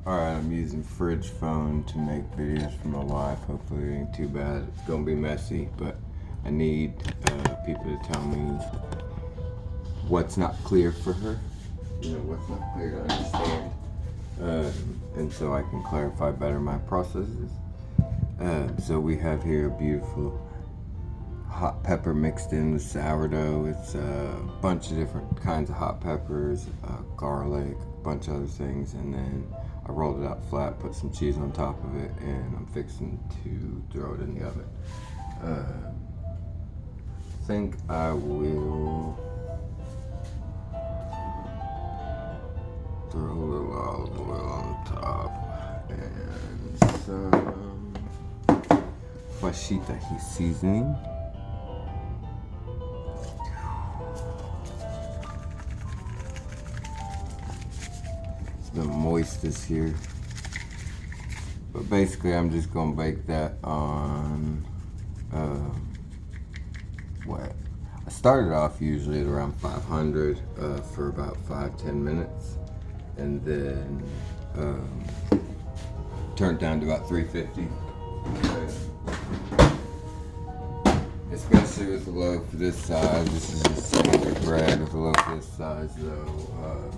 Alright, I'm using fridge phone to make videos for my wife. Hopefully it ain't too bad. It's gonna be messy, but I need people to tell me what's not clear for her. You know, what's not clear to understand. And so I can clarify better my processes. So we have here a beautiful hot pepper mixed in with sourdough. It's a bunch of different kinds of hot peppers, garlic, a bunch of other things, and then I rolled it out flat, put some cheese on top of it, and I'm fixing to throw it in the oven. I think I will throw a little olive oil on top and some fashita seasoning. The moist is here, but basically I'm just gonna bake that on what I started off usually at around 500 for about 5-10 minutes, and then turned down to about 350. Especially with a loaf this size. This is just standard bread. With a loaf this size though,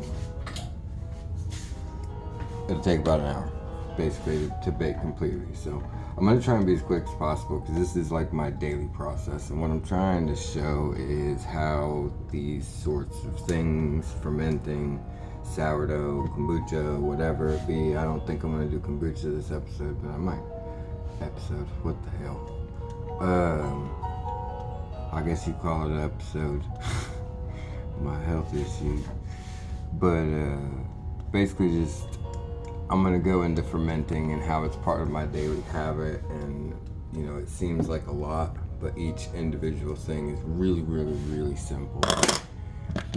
it'll take about an hour, basically, to bake completely. So I'm gonna try and be as quick as possible because this is like my daily process. And what I'm trying to show is how these sorts of things, fermenting, sourdough, kombucha, whatever it be. I don't think I'm gonna do kombucha this episode, but I might. Episode? What the hell? I guess you call it an episode. My health issue. But basically just I'm gonna go into fermenting and how it's part of my daily habit, and you know, it seems like a lot, but each individual thing is really, really, really simple,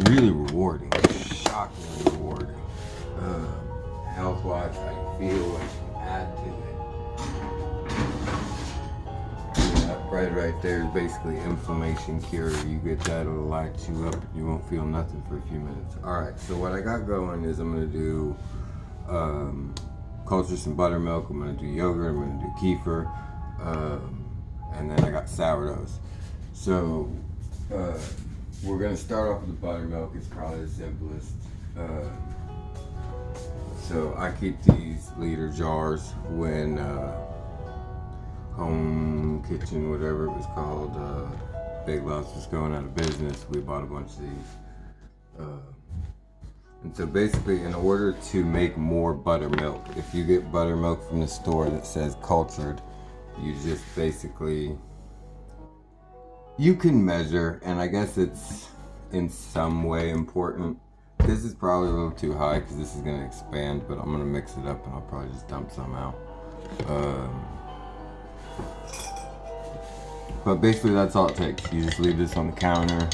really rewarding, shockingly rewarding. Health-wise, how you feel, what you can add to it. That bread right there is basically inflammation cure. You get that, it'll light you up. You won't feel nothing for a few minutes. All right, so what I got going is I'm gonna do culture some buttermilk, I'm gonna do yogurt, I'm gonna do kefir, and then I got sourdoughs. So we're gonna start off with the buttermilk. It's probably the simplest. So I keep these liter jars when home kitchen, whatever it was called, Big Lots was going out of business. We bought a bunch of these. And so basically, in order to make more buttermilk, if you get buttermilk from the store that says cultured, you just basically, you can measure, and I guess it's in some way important. This is probably a little too high because this is going to expand, but I'm going to mix it up and I'll probably just dump some out. But basically that's all it takes. You just leave this on the counter.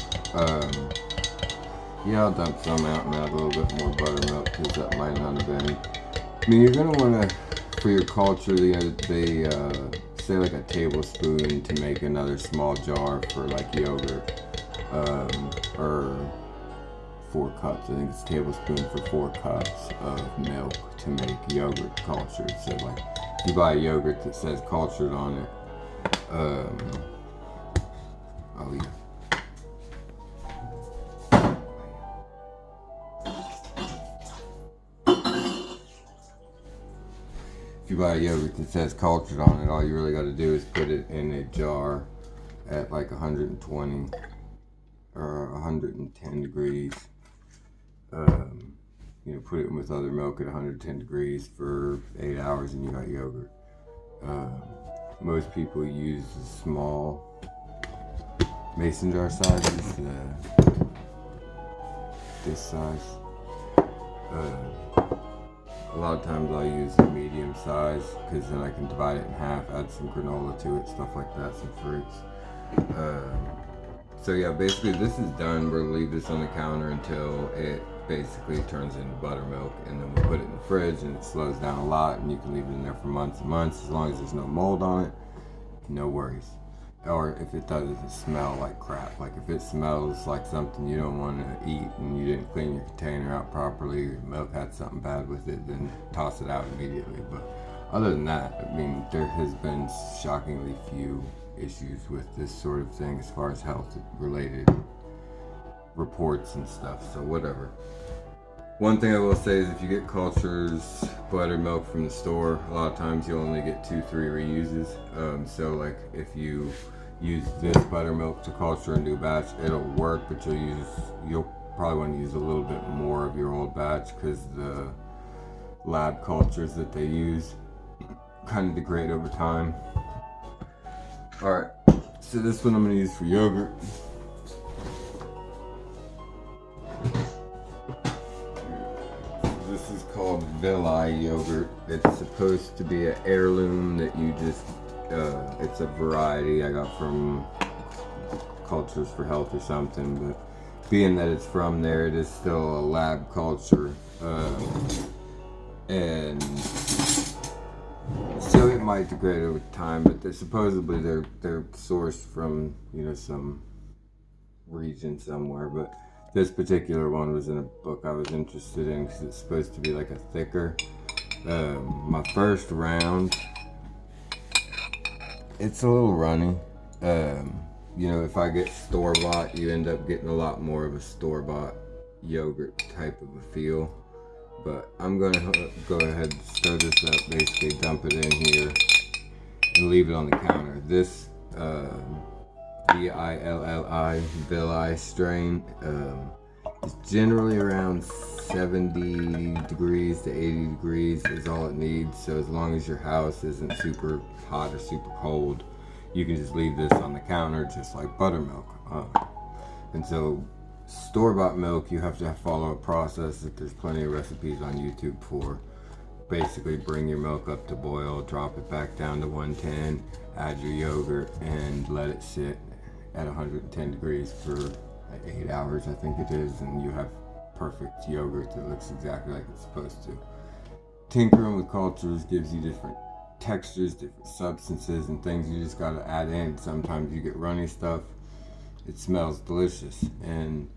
Yeah, I'll dump some out and add a little bit more buttermilk because that might not have been. I mean, you're gonna want to, for your culture, they say like a tablespoon to make another small jar for like yogurt, or 4 cups. I think it's a tablespoon for 4 cups of milk to make yogurt cultured. So like, if you buy a yogurt that says cultured on it, oh yeah. If you buy a yogurt that says cultured on it, all you really got to do is put it in a jar at like 120 or 110 degrees. You know, put it with other milk at 110 degrees for 8 hours and you got yogurt. Most people use the small mason jar sizes, this size. A lot of times I use the medium size because then I can divide it in half, add some granola to it, stuff like that, some fruits. So yeah, basically this is done. We're gonna leave this on the counter until it basically turns into buttermilk, and then we put it in the fridge and it slows down a lot, and you can leave it in there for months and months as long as there's no mold on it, no worries. or if it doesn't smell like crap. Like if it smells like something you don't want to eat and you didn't clean your container out properly, your milk had something bad with it, then toss it out immediately. But other than that, I mean, there has been shockingly few issues with this sort of thing as far as health related reports and stuff, so whatever. One thing I will say is if you get Culture's buttermilk from the store, a lot of times you'll only get 2-3 reuses. So like if you use this buttermilk to culture a new batch, it'll work, but you'll probably want to use a little bit more of your old batch because the lab cultures that they use kind of degrade over time. Alright, so this one I'm going to use for yogurt. This is called Villi Yogurt. It's supposed to be an heirloom that you just, it's a variety I got from Cultures for Health or something, but being that it's from there, it is still a lab culture. And so it might degrade over time, but they're sourced from, you know, some region somewhere. But this particular one was in a book I was interested in because it's supposed to be like a thicker. My first round, it's a little runny. You know, if I get store-bought, you end up getting a lot more of a store-bought yogurt type of a feel. But I'm going to go ahead and stir this up, basically dump it in here and leave it on the counter. This Villi strain is generally around 70 degrees to 80 degrees is all it needs. So as long as your house isn't super hot or super cold, you can just leave this on the counter just like buttermilk. And so store-bought milk, you have to follow a process that there's plenty of recipes on YouTube for. Basically bring your milk up to boil, drop it back down to 110, add your yogurt, and let it sit at 110 degrees for like 8 hours, I think it is, and you have perfect yogurt that looks exactly like it's supposed to. Tinkering with cultures gives you different textures, different substances, and things you just gotta add in. Sometimes you get runny stuff, it smells delicious, and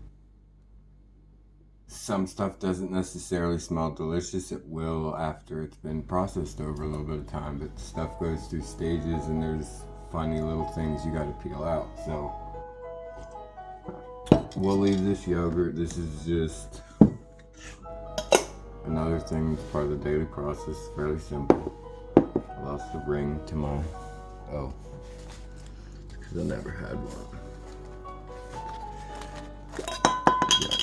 some stuff doesn't necessarily smell delicious. It will after it's been processed over a little bit of time, but stuff goes through stages and there's funny little things you gotta peel out. So we'll leave this yogurt. This is just another thing that's part of the daily process. Fairly simple. I lost the ring to my, because I never had one.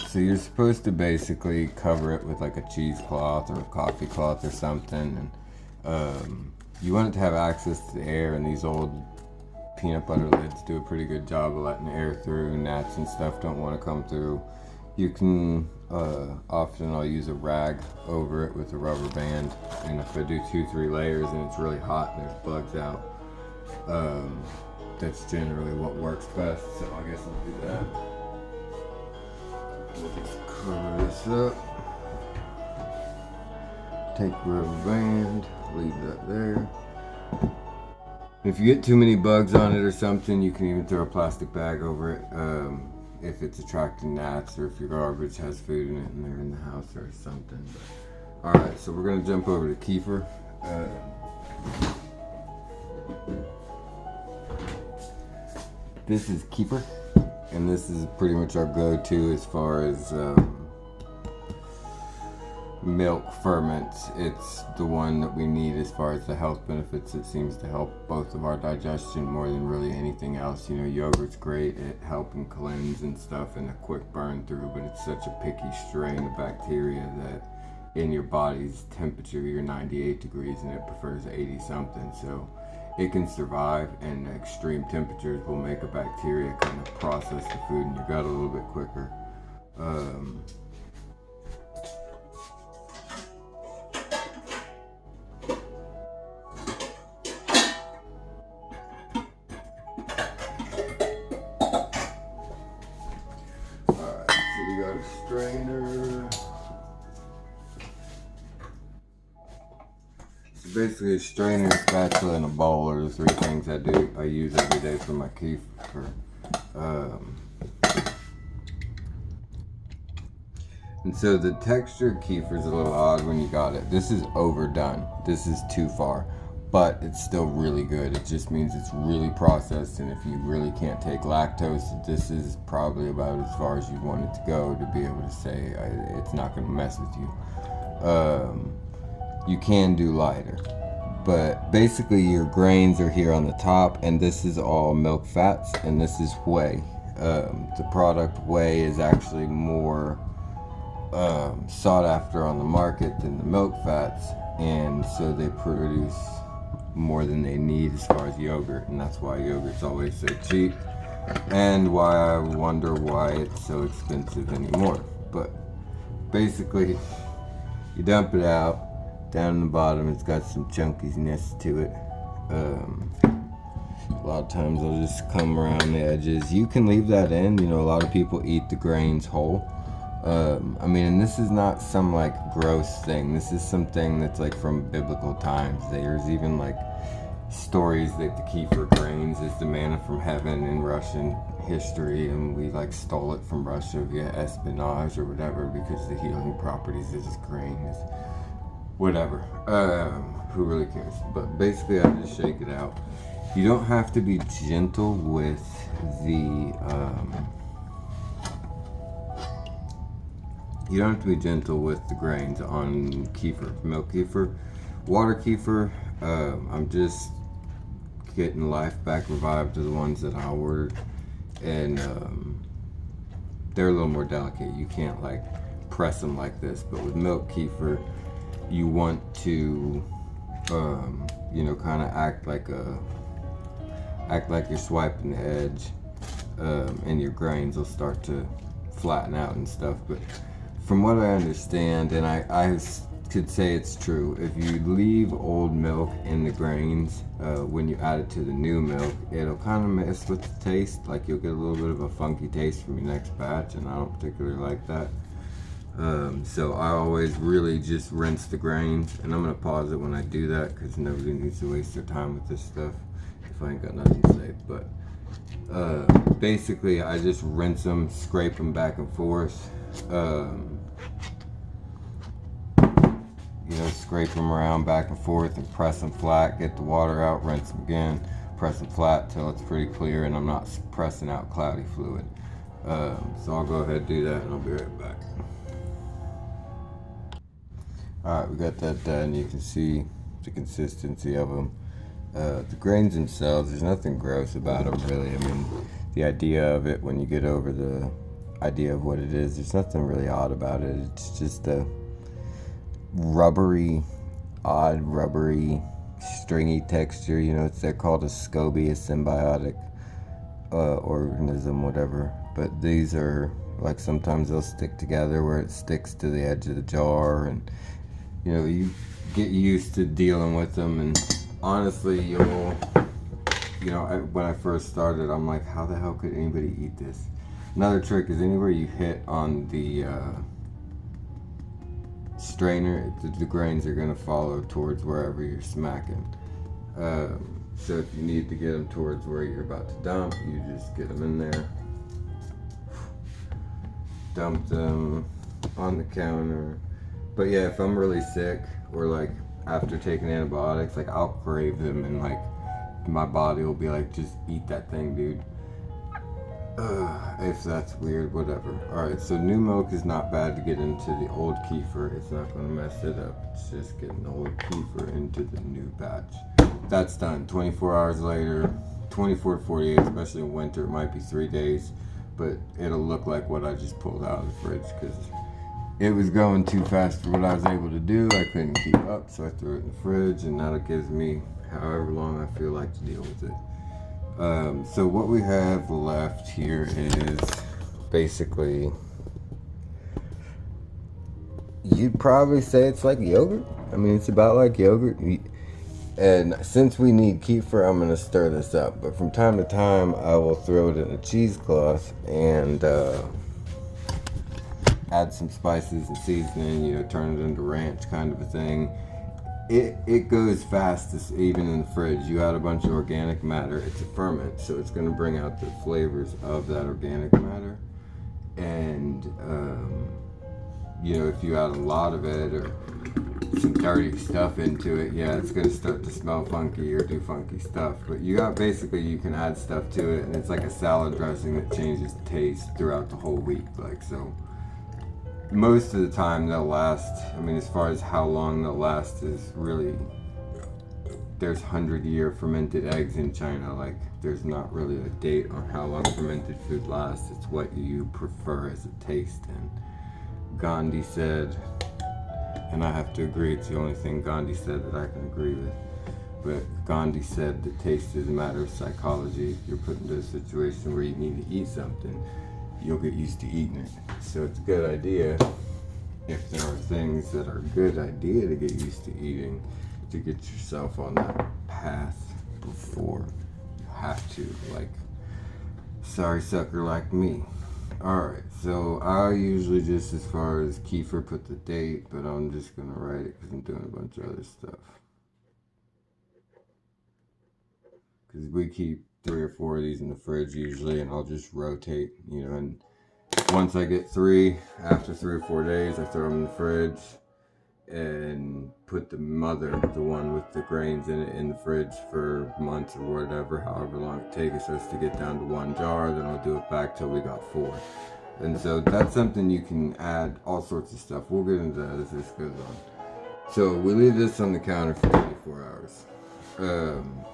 So you're supposed to basically cover it with like a cheesecloth or a coffee cloth or something, and you want it to have access to the air, and these old peanut butter lids do a pretty good job of letting air through. Gnats and stuff don't want to come through. You can, often I'll use a rag over it with a rubber band, and if I do 2-3 layers and it's really hot and there's bugs out, that's generally what works best, so I guess I'll do that. We'll just cover this up. Take the rubber band, leave that there. If you get too many bugs on it or something, you can even throw a plastic bag over it if it's attracting gnats, or if your garbage has food in it and they're in the house or something. Alright, so we're going to jump over to Kefir. This is Kefir. And this is pretty much our go-to as far as milk ferments. It's the one that we need as far as the health benefits. It seems to help both of our digestion more than really anything else. You know, yogurt's great at helping cleanse and stuff and a quick burn through, but it's such a picky strain of bacteria that in your body's temperature, you're 98 degrees and it prefers 80 something. So it can survive, and extreme temperatures will make a bacteria kind of process the food in your gut a little bit quicker. Alright, so we got a strainer. Basically, a strainer, spatula, and a bowl are the three things I use every day for my kefir. And so the texture of kefir is a little odd when you got it. This is overdone. This is too far. But it's still really good. It just means it's really processed, and if you really can't take lactose, this is probably about as far as you want it to go to be able to say it's not going to mess with you. You can do lighter. But basically your grains are here on the top, and this is all milk fats, and this is whey. The product whey is actually more sought after on the market than the milk fats, and so they produce more than they need as far as yogurt, and that's why yogurt's always so cheap, and why I wonder why it's so expensive anymore. But basically, you dump it out. Down in the bottom, it's got some chunkiness to it. A lot of times I'll just come around the edges. You can leave that in. You know, a lot of people eat the grains whole. I mean, and this is not some like gross thing. This is something that's like from biblical times. There's even like stories that the kefir grains is the manna from heaven in Russian history, and we like stole it from Russia via espionage or whatever because the healing properties of this grain is whatever. Who really cares? But basically, I just shake it out. You don't have to be gentle with the. You don't have to be gentle with the grains on kefir, milk kefir. Water kefir, I'm just getting life back revived to the ones that I ordered. And they're a little more delicate. You can't like press them like this. But with milk kefir, you want to, you know, kind of act like you're swiping the edge, and your grains will start to flatten out and stuff. But from what I understand, and I could say it's true, if you leave old milk in the grains, when you add it to the new milk, it'll kind of mess with the taste. Like you'll get a little bit of a funky taste from your next batch, and I don't particularly like that. So I always really just rinse the grains, and I'm going to pause it when I do that because nobody needs to waste their time with this stuff if I ain't got nothing to say. But basically I just rinse them, scrape them back and forth. You know, scrape them around back and forth and press them flat, get the water out, rinse them again, press them flat till it's pretty clear and I'm not pressing out cloudy fluid. So I'll go ahead and do that and I'll be right back. Alright, we got that done. You can see the consistency of them. The grains themselves, there's nothing gross about them really. I mean, the idea of it, when you get over the idea of what it is, there's nothing really odd about it. It's just a odd rubbery, stringy texture. You know, they're called a SCOBY, a symbiotic organism, whatever. But these are, like, sometimes they'll stick together where it sticks to the edge of the jar, and, you know, you get used to dealing with them, and honestly, you know, when I first started, I'm like, how the hell could anybody eat this? Another trick is anywhere you hit on the strainer, the grains are going to follow towards wherever you're smacking. So if you need to get them towards where you're about to dump, you just get them in there, dump them on the counter. But yeah, if I'm really sick or like after taking antibiotics, like I'll crave them and like my body will be like, just eat that thing, dude. If that's weird, whatever. Alright, so new milk is not bad to get into the old kefir. It's not going to mess it up. It's just getting the old kefir into the new batch. That's done. 24 hours later, 24 to 48, especially in winter, it might be 3 days, but it'll look like what I just pulled out of the fridge because it was going too fast for what I was able to do. I couldn't keep up, so I threw it in the fridge, and now it gives me however long I feel like to deal with it. So what we have left here is basically, you'd probably say it's like yogurt. I mean, it's about like yogurt. And since we need kefir, I'm going to stir this up. But from time to time, I will throw it in a cheesecloth and add some spices and seasoning, you know, turn it into ranch kind of a thing. it goes fast, even in the fridge. You add a bunch of organic matter. It's a ferment, so it's going to bring out the flavors of that organic matter. And you know, if you add a lot of it or some dirty stuff into it, yeah, it's going to start to smell funky or do funky stuff. But you got, basically, you can add stuff to it, and it's like a salad dressing that changes the taste throughout the whole week. Like, so most of the time they'll last. I mean, as far as how long they'll last is really, there's 100-year fermented eggs in China. Like, there's not really a date on how long fermented food lasts. It's what you prefer as a taste. And Gandhi said, and I have to agree, it's the only thing Gandhi said that I can agree with, but Gandhi said that taste is a matter of psychology. If you're put into a situation where you need to eat something, you'll get used to eating it. So it's a good idea, if there are things that are a good idea to get used to eating, to get yourself on that path before you have to, like sorry sucker like me. Alright, so I usually just, as far as Kefir, put the date, but I'm just gonna write it because I'm doing a bunch of other stuff. Because we keep 3 or 4 of these in the fridge usually, and I'll just rotate, you know, and once I get 3, after 3 or 4 days, I throw them in the fridge and put the mother, the one with the grains in it, in the fridge for months or whatever, however long it takes. It starts to get down to 1 jar, then I'll do it back till we got 4. And so that's something you can add all sorts of stuff. We'll get into that as this goes on. So we leave this on the counter for 24 hours.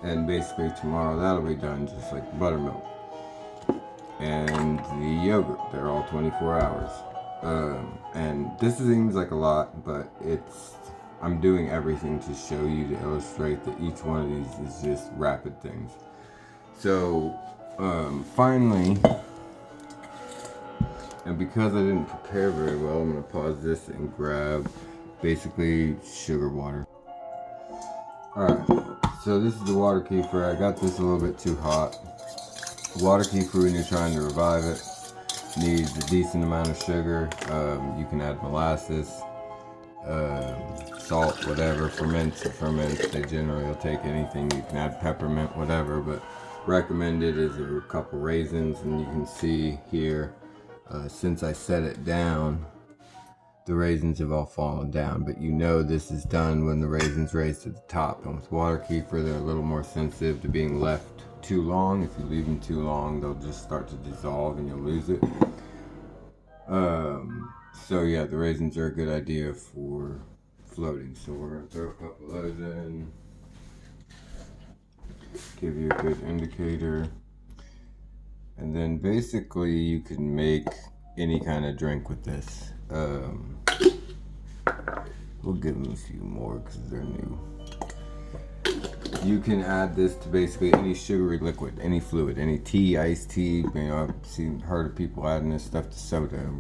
And basically tomorrow that'll be done, just like the buttermilk and the yogurt. They're all 24 hours. And this seems like a lot, but I'm doing everything to show you, to illustrate that each one of these is just rapid things. So finally, and because I didn't prepare very well, I'm going to pause this and grab basically sugar water. Alright, so this is the water kefir. I got this a little bit too hot. Water kefir, when you're trying to revive it, needs a decent amount of sugar. You can add molasses, salt, whatever. Ferments. They generally will take anything. You can add peppermint, whatever, but recommended is a couple raisins. And you can see here, since I set it down, the raisins have all fallen down, but you know this is done when the raisins raise to the top. And with water kefir, they're a little more sensitive to being left too long. If you leave them too long, they'll just start to dissolve and you'll lose it. So yeah, the raisins are a good idea for floating. So we're gonna throw a couple of those in, give you a good indicator. And then basically you can make any kind of drink with this. We'll give them a few more because they're new. You can add this to basically any sugary liquid, any fluid, any tea, iced tea. You know, I've heard of people adding this stuff to soda.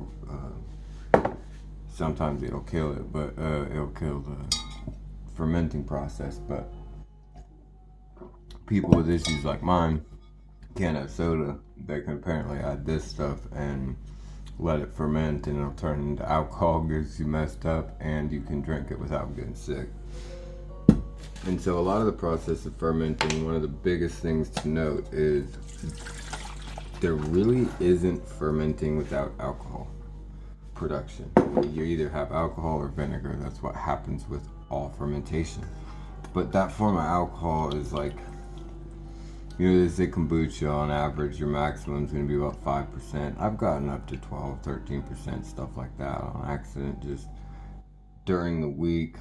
Sometimes it'll kill it, but it'll kill the fermenting process. But people with issues like mine can't have soda. They can apparently add this stuff and let it ferment, and it'll turn into alcohol, gets you messed up, and you can drink it without getting sick. And so a lot of the process of fermenting, one of the biggest things to note is there really isn't fermenting without alcohol production. You either have alcohol or vinegar. That's what happens with all fermentation. But that form of alcohol is like, you know, they say kombucha on average, your maximum is going to be about 5%. I've gotten up to 12, 13%, stuff like that on accident, just during the week.